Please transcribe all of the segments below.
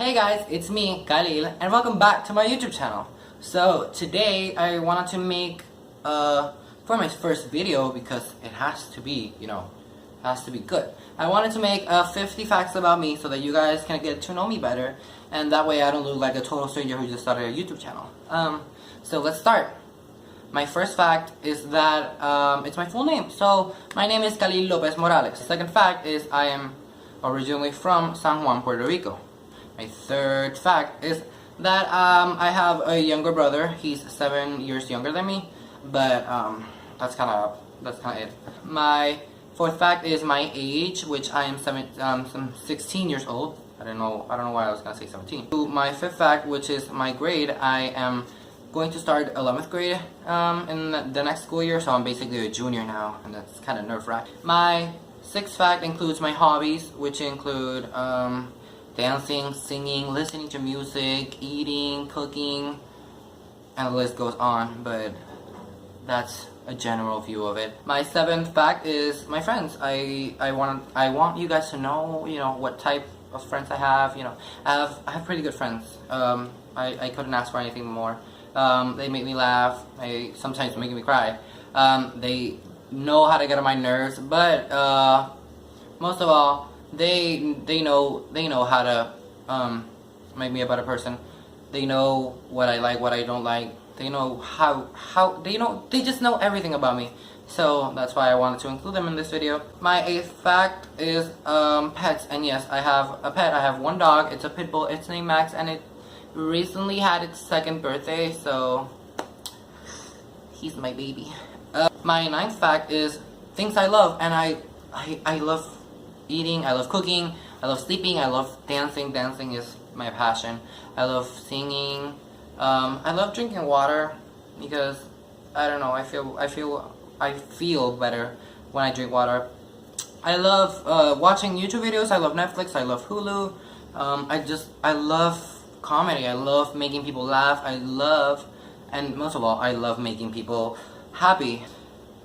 Hey guys, it's me, Khalyl, and welcome back to my YouTube channel. So today I wanted to make for my first video, because it has to be, has to be good. I wanted to make 50 facts about me so that you guys can get to know me better, and that way I don't look like a total stranger who just started a YouTube channel. So let's start. My first fact is that it's my full name. So my name is Khalyl López Morales. Second fact is I am originally from San Juan, Puerto Rico. My third fact is that I have a younger brother. He's 7 years younger than me, but that's kind of it. My fourth fact is my age, which I am 16 years old. I don't know why I was gonna say 17. My fifth fact, which is my grade, I am going to start 11th grade in the next school year, so I'm basically a junior now, and that's kind of nerve-wracking. My sixth fact includes my hobbies, which include dancing, singing, listening to music, eating, cooking, and the list goes on, but that's a general view of it. My seventh fact is my friends. I want you guys to know, what type of friends I have. I have pretty good friends. I couldn't ask for anything more. They make me laugh. They sometimes make me cry. They know how to get on my nerves, but most of all, they know how to make me a better person. They know what I like, what I don't like. They know how they just know everything about me. So that's why I wanted to include them in this video. My eighth fact is pets, and yes, I have a pet. I have one dog. It's a pit bull. It's named Max, and it recently had its 2nd birthday, so he's my baby. My ninth fact is things I love, and I love eating, I love cooking, I love sleeping, I love dancing. Dancing is my passion. I love singing. I love drinking water because I don't know. I feel better when I drink water. I love watching YouTube videos. I love Netflix. I love Hulu. I love comedy. I love making people laugh. And most of all, I love making people happy.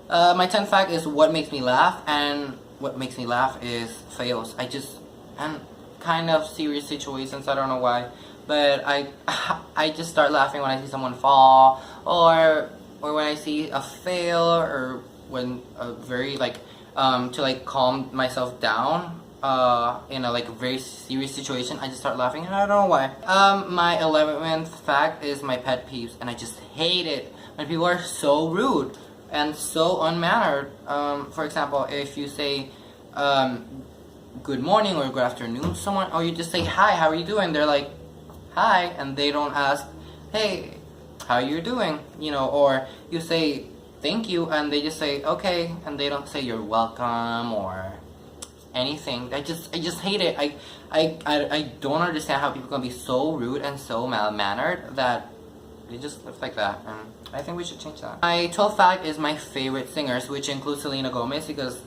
My 10th fact is what makes me laugh, and what makes me laugh is fails. And kind of serious situations, I don't know why, but I just start laughing when I see someone fall, or when I see a fail, or when to calm myself down in a very serious situation. I just start laughing, and I don't know why. My 11th fact is my pet peeves, and I just hate it when people are so rude and so unmannered. For example, if you say good morning or good afternoon to someone, or you just say hi, how are you doing? They're like, hi, and they don't ask, hey, how are you doing? Or you say thank you, and they just say okay, and they don't say you're welcome or anything. I just hate it. I don't understand how people can be so rude and so mal-mannered that they just live like that, and I think we should change that. My 12th fact is my favorite singers, which includes Selena Gomez, because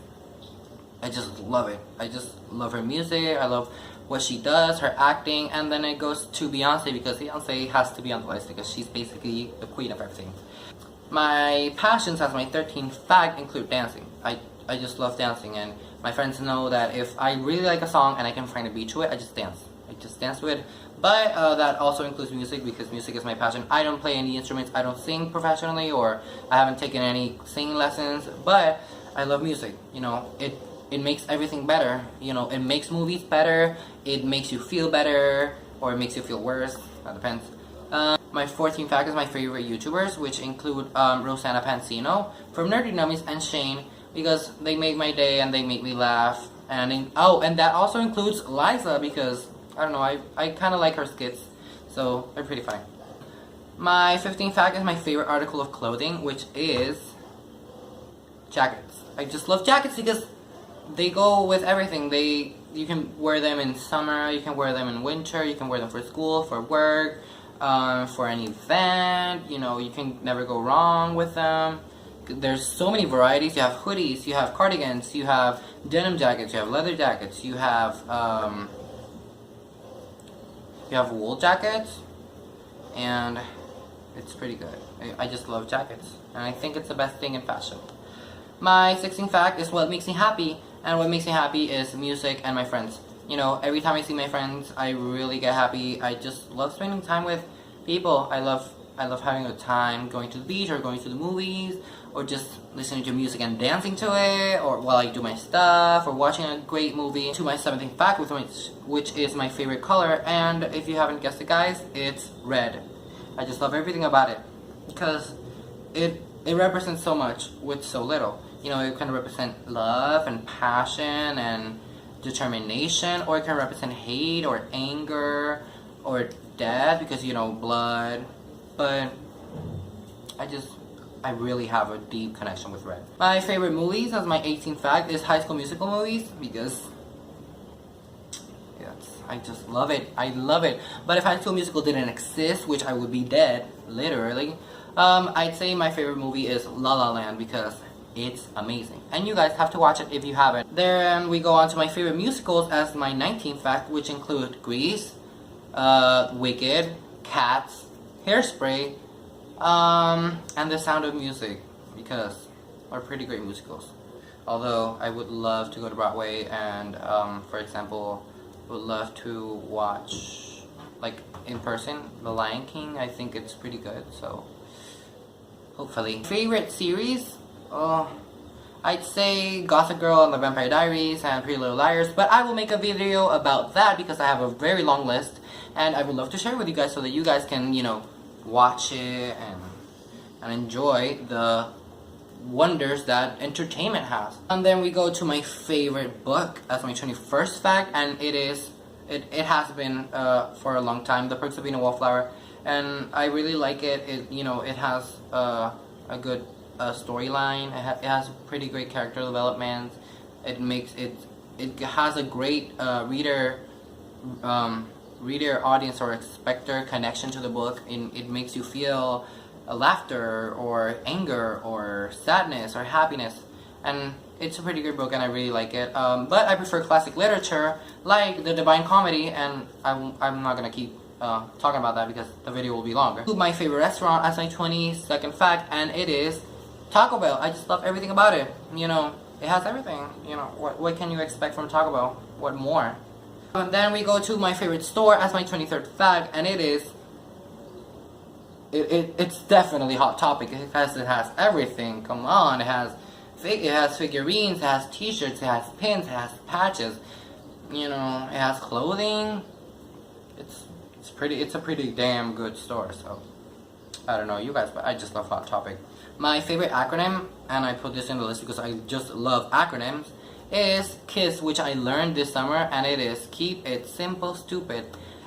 I just love it. I just love her music. I love what she does, her acting, and then it goes to Beyonce, because Beyonce has to be on the list because she's basically the queen of everything. My passions as my 13th fact include dancing. I just love dancing, and my friends know that if I really like a song and I can find a beat to it, I just dance. I just dance to it. But that also includes music, because music is my passion. I don't play any instruments. I don't sing professionally, or I haven't taken any singing lessons, but I love music. It makes everything better. It makes movies better. It makes you feel better, or it makes you feel worse. That depends. My 14th fact is my favorite YouTubers, which include Rosanna Pansino from Nerdy Nummies and Shane, because they make my day and they make me laugh. And that also includes Liza, because I don't know, I kind of like her skits, so they're pretty funny. My 15th fact is my favorite article of clothing, which is jackets. I just love jackets because they go with everything. You can wear them in summer, you can wear them in winter, you can wear them for school, for work, for an event. You can never go wrong with them. There's so many varieties. You have hoodies, you have cardigans, you have denim jackets, you have leather jackets, you have wool jackets, and it's pretty good. I just love jackets, and I think it's the best thing in fashion. My 16th fact is what makes me happy, and what makes me happy is music and my friends. You know, every time I see my friends, I really get happy. I just love spending time with people. I love having a time going to the beach or going to the movies or just listening to music and dancing to it, or while I do my stuff, or watching a great movie. To my 17th fact, which is my favorite color, and if you haven't guessed it, guys, it's red. I just love everything about it because it represents so much with so little. You know, it can represent love and passion and determination, or it can represent hate or anger or death because, you know, blood. But I really have a deep connection with red. My favorite movies, as my 18th fact, is High School Musical movies because I just love it. I love it. But if High School Musical didn't exist, which I would be dead, literally, I'd say my favorite movie is La La Land because it's amazing. And you guys have to watch it if you haven't. Then we go on to my favorite musicals as my 19th fact, which include Grease, Wicked, Cats, Hairspray, and The Sound of Music, because are pretty great musicals. Although I would love to go to Broadway and, for example, would love to watch, like, in person, The Lion King. I think it's pretty good, so hopefully. Favorite series? I'd say Gossip Girl and The Vampire Diaries and Pretty Little Liars, but I will make a video about that because I have a very long list, and I would love to share it with you guys so that you guys can, you know, watch it and enjoy the wonders that entertainment has. And then we go to my favorite book as my 21st fact, and it has been for a long time, The Perks of Being a Wallflower, and I really like it. You know, it has a good storyline. It has pretty great character development. It has a great reader audience or spectator connection to the book. It makes you feel laughter or anger or sadness or happiness, and it's a pretty good book and I really like it. But I prefer classic literature like the Divine Comedy, and I'm not gonna keep talking about that because the video will be longer. My favorite restaurant as my 22nd fact, and it is Taco Bell. I just love everything about it. You know, it has everything. You know, what can you expect from Taco Bell? What more? And then we go to my favorite store as my 23rd fact, and it is it's definitely Hot Topic because it has everything. Come on, it has figurines, it has t-shirts, it has pins, it has patches, you know, it has clothing. It's a pretty damn good store. So I don't know you guys, but I just love Hot Topic. My favorite acronym, and I put this in the list because I just love acronyms, is KISS, which I learned this summer, and it is Keep It Simple Stupid.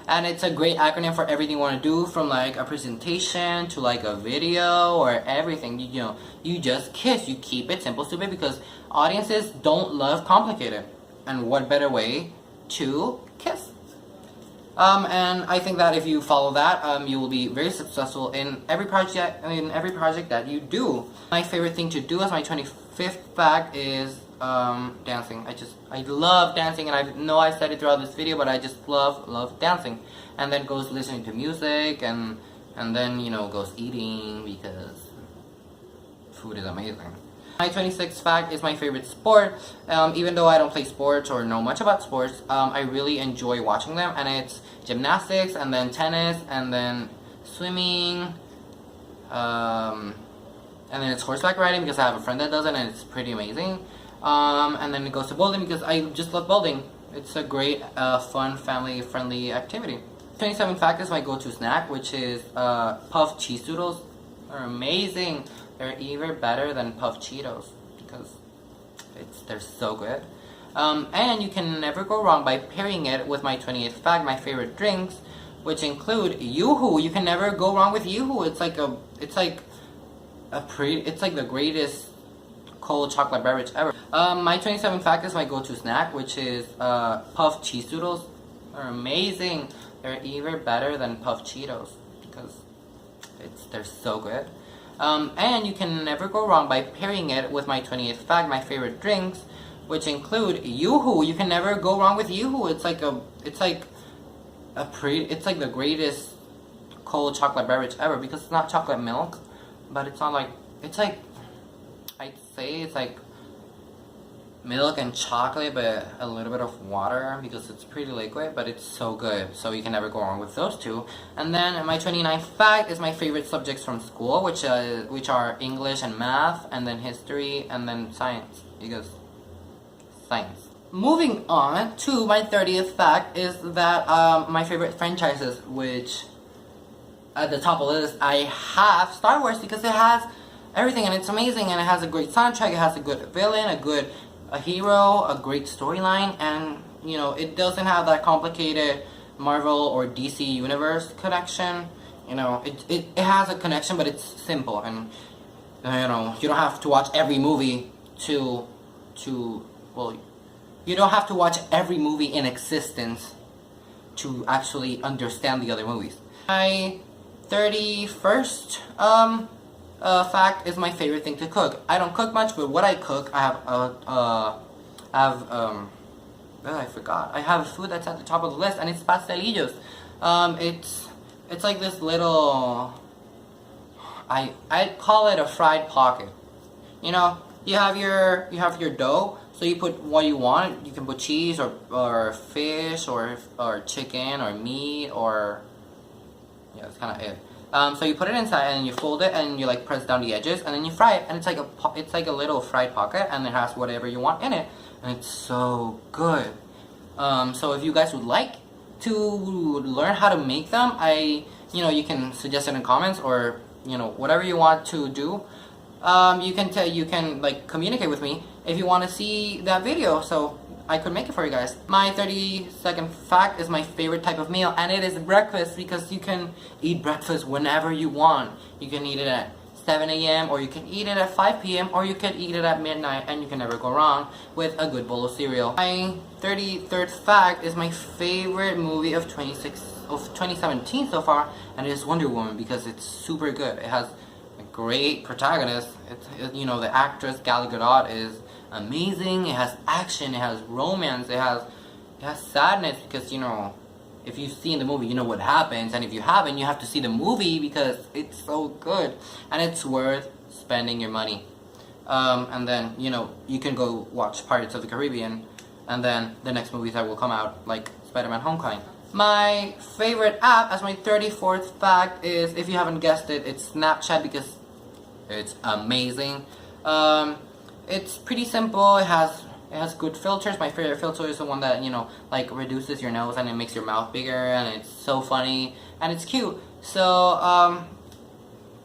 And it's a great acronym for everything you want to do, from like a presentation to like a video or everything. You know, you just KISS. You keep it simple stupid because audiences don't love complicated. And what better way to KISS? And I think that if you follow that, you will be very successful in every project that you do. My favorite thing to do as my 25th fact is dancing. I love dancing, and I know I said it throughout this video, but I just love dancing. And then goes listening to music, and then, you know, goes eating because food is amazing. My 26th fact is my favorite sport. Even though I don't play sports or know much about sports, I really enjoy watching them, and it's gymnastics, and then tennis, and then swimming, and then it's horseback riding because I have a friend that does it and it's pretty amazing. And then it goes to bowling because I just love bowling. It's a great, fun, family-friendly activity. 27th fact is my go-to snack, which is puffed cheese doodles. They're amazing. They're even better than puffed Cheetos because they're so good. And you can never go wrong by pairing it with my 28th fact, my favorite drinks, which include Yoo-Hoo. You can never go wrong with Yoo-Hoo. It's like the greatest cold chocolate beverage ever. My 27th fact is my go-to snack, which is puffed cheese doodles. They're amazing. They're even better than puffed Cheetos because they're so good. And you can never go wrong by pairing it with my 28th fact, my favorite drinks, which include Yoo-Hoo. You can never go wrong with Yoo-Hoo. It's like the greatest cold chocolate beverage ever because it's not chocolate milk, but it's not like, I'd say it's like milk and chocolate, but a little bit of water because it's pretty liquid, but it's so good. So you can never go wrong with those two. And then my 29th fact is my favorite subjects from school, which are English and math, and then history, and then science, because science. Moving on to my 30th fact is that my favorite franchises, which at the top of the list I have Star Wars because it has everything and it's amazing and it has a great soundtrack, it has a good villain, a hero, a great storyline, and you know, it doesn't have that complicated Marvel or DC universe connection. You know, it has a connection, but it's simple, and you know, you don't have to watch every movie well, you don't have to watch every movie in existence to actually understand the other movies. My 31st fact is my favorite thing to cook. I don't cook much, but what I cook, I have food that's at the top of the list, and it's pastelillos. It's like this little, I call it a fried pocket. You know, you have your dough, so you put what you want. You can put cheese or fish or chicken or meat, or yeah, that's kind of it. So you put it inside and you fold it and you like press down the edges and then you fry it, and it's like a little fried pocket, and it has whatever you want in it, and it's so good. So if you guys would like to learn how to make them, you can suggest it in comments, or you know, whatever you want to do. You can like communicate with me if you want to see that video, so I could make it for you guys. My 32nd fact is my favorite type of meal, and it is breakfast, because you can eat breakfast whenever you want. You can eat it at 7 a.m. or you can eat it at 5 p.m. or you can eat it at midnight, and you can never go wrong with a good bowl of cereal. My 33rd fact is my favorite movie of 2017 so far, and it is Wonder Woman, because it's super good. It has a great protagonist. You know, the actress Gal Gadot is amazing. It has action, it has romance, it has sadness, because you know, if you've seen the movie, you know what happens, and if you haven't, you have to see the movie because it's so good and it's worth spending your money. And then, you know, you can go watch Pirates of the Caribbean, and then the next movies that will come out, like Spider-Man Homecoming. My favorite app, as my 34th fact, is, if you haven't guessed it, it's Snapchat, because it's amazing. It's pretty simple. It has good filters. My favorite filter is the one that, you know, like reduces your nose and it makes your mouth bigger, and it's so funny and it's cute. So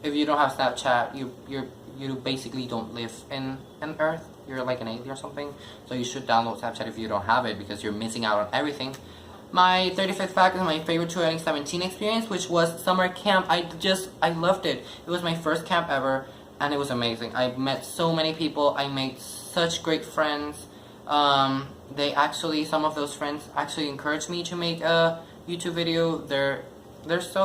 if you don't have Snapchat, you basically don't live in Earth. You're like an alien or something. So you should download Snapchat if you don't have it, because you're missing out on everything. My 35th fact is my favorite 2017 experience, which was summer camp. I loved it. It was my first camp ever, and it was amazing. I met so many people. I made such great friends. Some of those friends actually encouraged me to make a YouTube video. They're just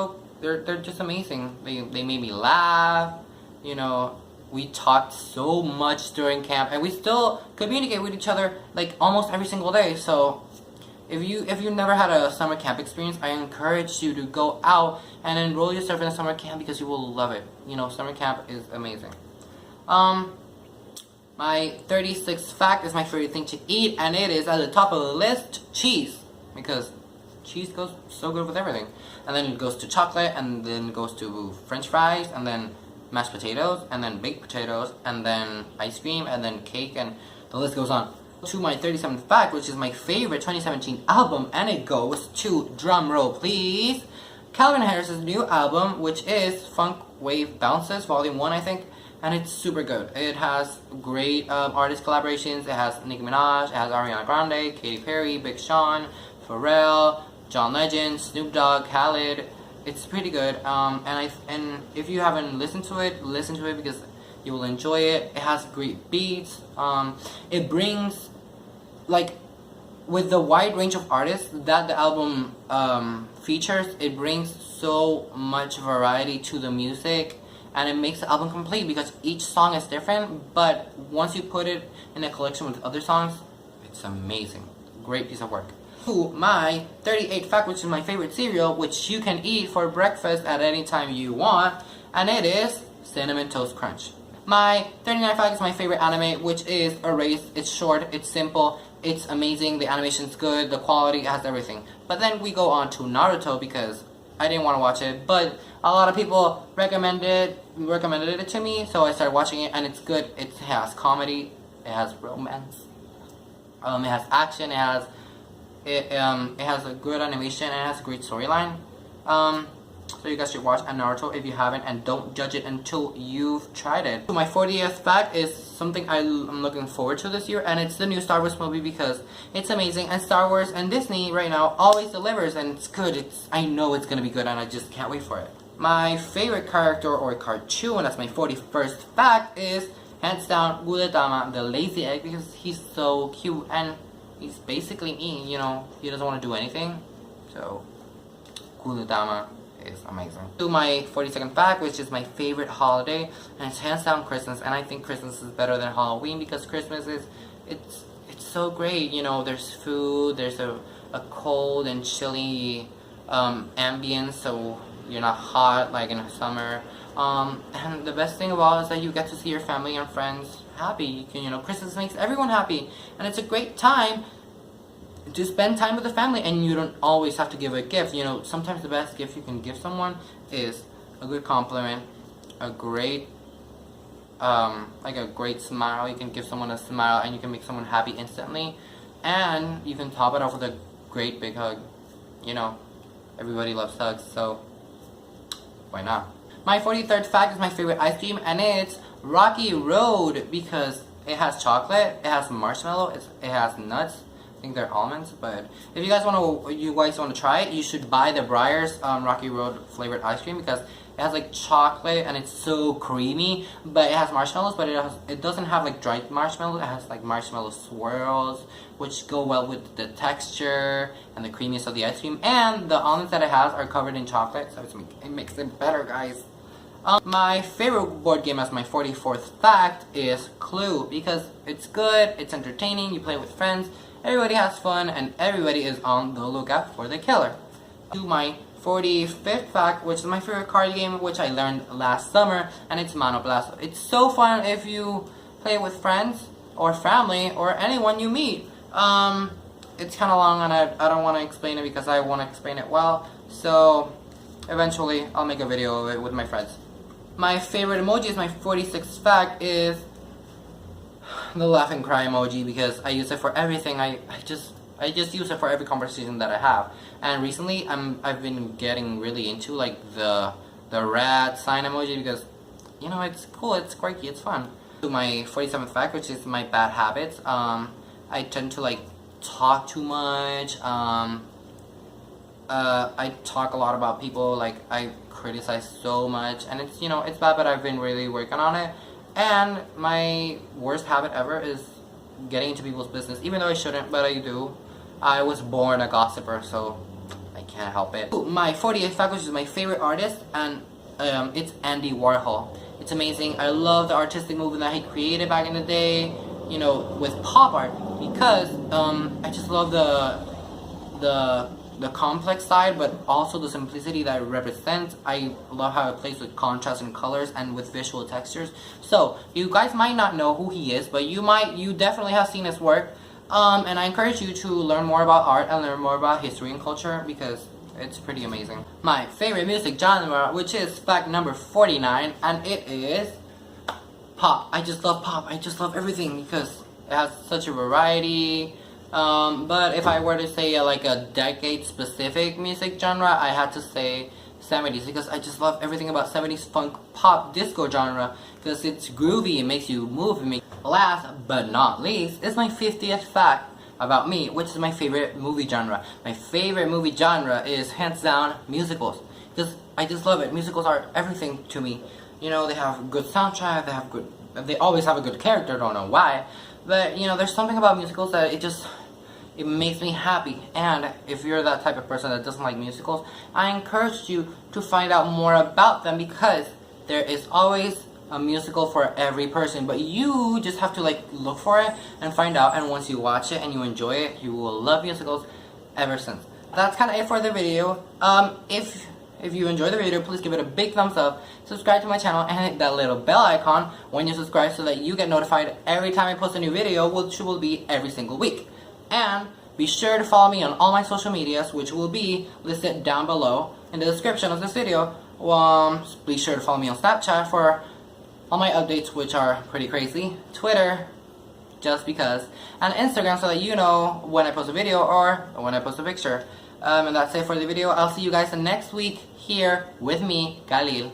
amazing. They made me laugh. You know, we talked so much during camp, and we still communicate with each other like almost every single day. So if you've never had a summer camp experience, I encourage you to go out and enroll yourself in a summer camp, because you will love it. You know, summer camp is amazing. My 36th fact is my favorite thing to eat, and it is at the top of the list, cheese, because cheese goes so good with everything. And then it goes to chocolate, and then it goes to French fries, and then mashed potatoes, and then baked potatoes, and then ice cream, and then cake, and the list goes on. To my 37th fact, which is my favorite 2017 album, and it goes to, drum roll please, Calvin Harris's new album, which is Funk Wave Bounces Volume 1, I think, and it's super good. It has great artist collaborations. It has Nicki Minaj, it has Ariana Grande, Katy Perry, Big Sean, Pharrell, John Legend, Snoop Dogg, Khaled. It's pretty good, and if you haven't listened to it, listen to it, because you will enjoy it. It has great beats. It brings, like, with the wide range of artists that the album features, it brings so much variety to the music, and it makes the album complete, because each song is different, but once you put it in a collection with other songs, it's amazing. Great piece of work. To my 38th fact, which is my favorite cereal, which you can eat for breakfast at any time you want, and it is Cinnamon Toast Crunch. My 39 fact is my favorite anime, which is Erased. It's short, it's simple, it's amazing, the animation's good, the quality has everything. But then we go on to Naruto because I didn't want to watch it, but a lot of people recommended it to me, so I started watching it, and it's good. It has comedy, it has romance, it has action, it has a good animation, and it has a great storyline. So you guys should watch Naruto if you haven't, and don't judge it until you've tried it. So my 40th fact is something I'm looking forward to this year, and it's the new Star Wars movie because it's amazing, and Star Wars and Disney right now always delivers, and it's good. I know it's gonna be good, and I just can't wait for it. My favorite character or cartoon, and that's my 41st fact, is hands down Gudetama, the lazy egg, because he's so cute, and he's basically me, you know, he doesn't want to do anything, so Gudetama is amazing. To my 42nd fact, which is my favorite holiday, and it's hands down Christmas, and I think Christmas is better than Halloween because Christmas is, it's so great, you know, there's food, there's a cold and chilly ambience, so you're not hot like in the summer, and the best thing of all is that you get to see your family and friends happy. You can, you know, Christmas makes everyone happy, and it's a great time to spend time with the family, and you don't always have to give a gift. You know, sometimes the best gift you can give someone is a good compliment, a great like a great smile. You can give someone a smile and you can make someone happy instantly, and you can top it off with a great big hug. You know, everybody loves hugs, so why not? My 43rd fact is my favorite ice cream, and it's Rocky Road because it has chocolate, it has marshmallow, it has nuts. I think they're almonds, but if you guys want to try it, you should buy the Breyers Rocky Road flavored ice cream because it has like chocolate and it's so creamy, but it has marshmallows, but it doesn't have like dried marshmallows. It has like marshmallow swirls, which go well with the texture and the creaminess of the ice cream, and the almonds that it has are covered in chocolate, so it makes it better, guys. My favorite board game as my 44th fact is Clue because it's good, it's entertaining, you play with friends, everybody has fun, and everybody is on the lookout for the killer. To my 45th fact, which is my favorite card game, which I learned last summer, and it's Monoblast. It's so fun if you play with friends or family or anyone you meet. It's kind of long, and I don't want to explain it because I want to explain it well, so eventually I'll make a video of it with my friends. My favorite emoji is my 46th fact is the laugh and cry emoji because I use it for everything. I just use it for every conversation that I have. And recently I've been getting really into like the rat sign emoji because, you know, it's cool, it's quirky, it's fun. To my 47th fact, which is my bad habits, I tend to like talk too much. I talk a lot about people, like I criticize so much, and it's, you know, it's bad, but I've been really working on it. And my worst habit ever is getting into people's business, even though I shouldn't, but I do. I was born a gossiper, so I can't help it. My 48th fact, which is my favorite artist, and it's Andy Warhol. It's amazing. I love the artistic movement that he created back in the day, you know, with pop art, because I just love the complex side, but also the simplicity that it represents. I love how it plays with contrast and colors and with visual textures. So you guys might not know who he is, but you definitely have seen his work, and I encourage you to learn more about art and learn more about history and culture because it's pretty amazing. My favorite music genre, which is fact number 49, and it is pop. I just love pop. I just love everything because it has such a variety. But if I were to say like a decade specific music genre, I had to say 70s because I just love everything about 70s funk pop disco genre because it's groovy, it makes you move, it makes you laugh. But not least is my 50th fact about me, which is my favorite movie genre. My favorite movie genre is hands down musicals because I just love it. Musicals are everything to me. You know, they have good soundtrack, they always have a good character, don't know why, but you know, there's something about musicals that it makes me happy. And if you're that type of person that doesn't like musicals, I encourage you to find out more about them because there is always a musical for every person, but you just have to like look for it and find out, and once you watch it and you enjoy it, you will love musicals ever since. That's kind of it for the video. If if you enjoyed the video, please give it a big thumbs up, subscribe to my channel, and hit that little bell icon when you subscribe so that you get notified every time I post a new video, which will be every single week. And be sure to follow me on all my social medias, which will be listed down below in the description of this video. Be sure to follow me on Snapchat for all my updates, which are pretty crazy, Twitter, just because, and Instagram so that you know when I post a video or when I post a picture. And that's it for the video. I'll see you guys next week here with me, Khalyl.